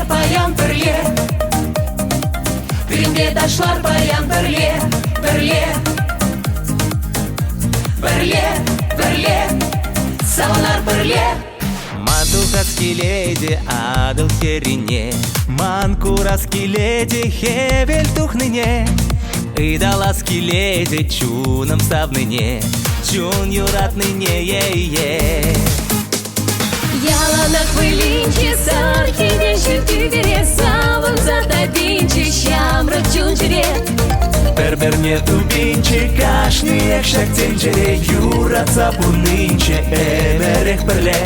паян перле. Пиринге ташлар паян перле, перле, перле, перле, саванар перле. Матухацки леди адыл херине, манкураски леди хевель тухныне, идаласки леди чунам савныне, чун юратныне е-е. Ялана хвилинче сархине шертюгере, саван затабинче щамрак чунчере. Берберне тубинче кашни экшак тенчере, юрат сапунынче эмерех перле.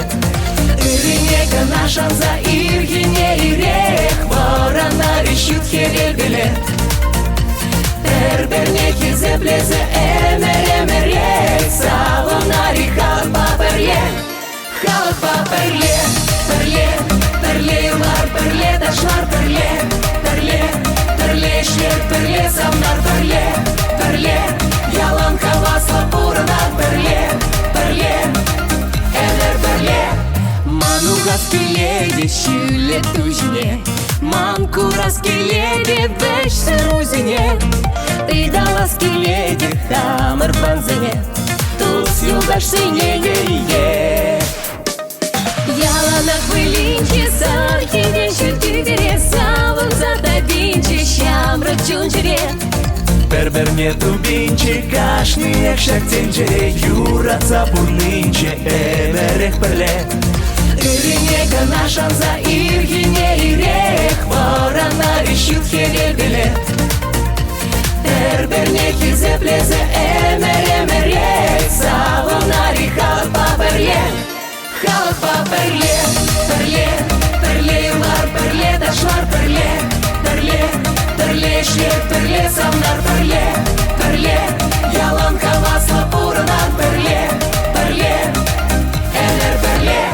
Иринека нашан за иргине ирех, ворана решют херель билет. Берберне хизе блезе эмер-эмер-ех, саванари халпа перле. Халпа перле, перле, перле юлар перле, ташлар перле, перле, перле шлет перле, савнар перле, перле, ялан хавасла пуранар перле, перле, эмер перле. Манугаски леди щулет тужине, манкураски леди вещь сырузине, идаласки леди хамар панзене, тут сюгаш сине-е-е. Ялана хвилинче сархине шертюгере, саван затабинче щамрак чунчере. Берберне тубинче кашни экшак тенчере, юрат сапунынче эмерех перле. Иринека нашан за иргине ирех, ворана решют херель билет. Берберне хизе блезе эмер-эмер-ех, саванари халпа перле. Халпа перле, перле, перле юлар перле, ташлар перле, перле, перле шлет перле, савнар перле, перле, ялан хавасла пуранар перле, перле, эмер перле.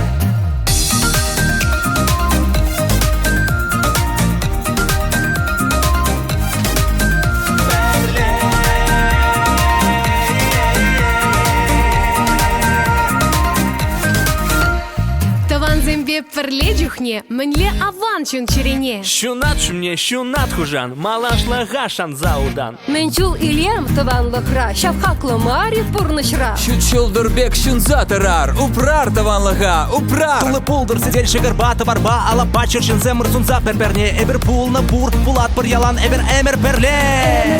Зембе перле джухне, менле аван чунчерене. Щунат шумне, щунат хужан, малашла гашан заудан. Менчул илем таван лахра, шавхакло мари пурнашра. Щучул дурбек щунза тарар, упрар таван лага, упрар. Тулы пулдыр сидель шигарбата барба, ала бачыр шынзе мырзунза берберне, эбер пул на бур, пулат пыр ялан эбер эмер перле.